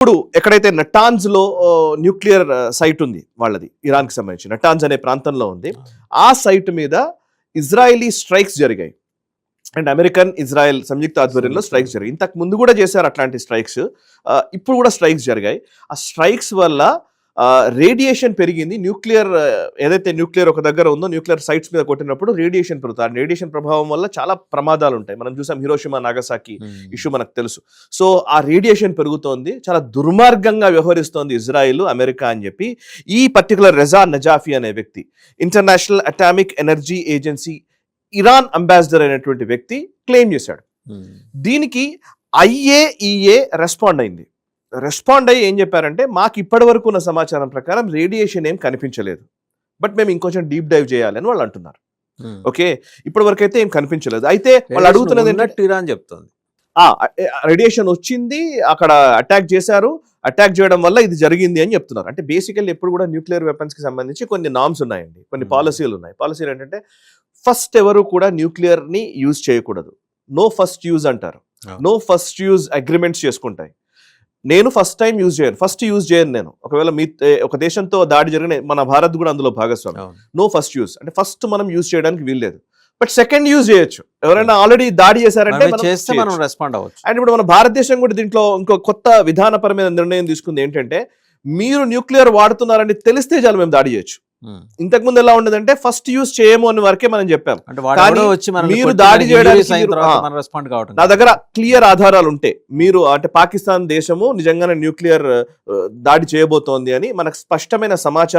ఇప్పుడు ఎక్కడైతే నటాన్స్ లో న్యూక్లియర్ సైట్ ఉంది వాళ్ళది, ఇరాన్ కి సంబంధించి నటాన్స్ అనే ప్రాంతంలో ఉంది. ఆ సైట్ మీద ఇజ్రాయలీ స్ట్రైక్స్ జరిగాయి. అండ్ అమెరికన్ ఇజ్రాయెల్ సంయుక్త ఆధ్వర్యంలో స్ట్రైక్స్ జరిగాయి. ఇంతకు ముందు కూడా చేశారు అట్లాంటి స్ట్రైక్స్, ఇప్పుడు కూడా స్ట్రైక్స్ జరిగాయి. ఆ స్ట్రైక్స్ వల్ల రేడియేషన్ పెరిగింది. న్యూక్లియర్ ఏదైతే న్యూక్లియర్ ఒక దగ్గర ఉందో న్యూక్లియర్ సైట్స్ మీద కొట్టినప్పుడు రేడియేషన్ పెరుగుతుంది. రేడియేషన్ ప్రభావం వల్ల చాలా ప్రమాదాలు ఉంటాయి. మనం చూసాం హిరోషిమా నాగసాకి ఇష్యూ మనకు తెలుసు. సో ఆ రేడియేషన్ పెరుగుతోంది, చాలా దుర్మార్గంగా వ్యవహరిస్తోంది ఇజ్రాయిల్ అమెరికా అని చెప్పి ఈ పర్టికులర్ రెజా నజాఫీ అనే వ్యక్తి, international atomic energy agency Iran ambassador అయినటువంటి వ్యక్తి క్లెయిమ్ చేశాడు. దీనికి IAEA రెస్పాండ్ అయింది. రెస్పాండ్ అయ్యి ఏం చెప్పారంటే, మాకు ఇప్పటి వరకు ఉన్న సమాచారం ప్రకారం రేడియేషన్ ఏం కనిపించలేదు, బట్ మేము ఇంకొంచెం డీప్ డైవ్ చేయాలని వాళ్ళు అంటున్నారు. ఓకే, ఇప్పటి వరకు అయితే ఏం కనిపించలేదు. అయితే వాళ్ళు అడుగుతున్నది ఏంటంటే ఇరాన్ చెప్తుంది రేడియేషన్ వచ్చింది, అక్కడ అటాక్ చేశారు, అటాక్ చేయడం వల్ల ఇది జరిగింది అని చెప్తున్నారు. అంటే బేసికల్లీ ఎప్పుడు కూడా న్యూక్లియర్ వెపన్స్ కి సంబంధించి కొన్ని నామ్స్ ఉన్నాయండి, కొన్ని పాలసీలు ఉన్నాయి. పాలసీలు ఏంటంటే ఫస్ట్ ఎవరు కూడా న్యూక్లియర్ ని యూజ్ చేయకూడదు, నో ఫస్ట్ యూజ్ అంటారు. నో ఫస్ట్ యూజ్ అగ్రిమెంట్స్ చేసుకుంటాయి. నేను ఫస్ట్ టైం యూజ్ చేయను, ఫస్ట్ యూజ్ చేయను నేను. ఒకవేళ మీ ఒక దేశంతో దాడి జరిగిన మన భారత్ కూడా అందులో భాగస్వామి. నో ఫస్ట్ యూజ్ అంటే ఫస్ట్ మనం యూజ్ చేయడానికి వీల్లేదు, బట్ సెకండ్ యూజ్ చేయొచ్చు. ఎవరైనా ఆల్రెడీ దాడి చేశారంటే మనం రెస్పాండ్ అవ్వచ్చు. అండ్ ఇప్పుడు మన భారతదేశం కూడా దీంట్లో ఇంకో కొత్త విధానపరమైన నిర్ణయం తీసుకుంది. ఏంటంటే మీరు న్యూక్లియర్ వాడుతున్నారని తెలిస్తే చాలు మేము దాడి చేయొచ్చు. ఇంతకు ముందు ఎలా ఉండదంటే ఫస్ట్ యూజ్ చేయము అని వరకే మనం చెప్పాం. మీరు దాడి చేయడానికి నా దగ్గర క్లియర్ ఆధారాలు ఉంటే, మీరు అంటే పాకిస్తాన్ దేశము నిజంగానే న్యూక్లియర్ దాడి చేయబోతోంది అని మనకు స్పష్టమైన సమాచారం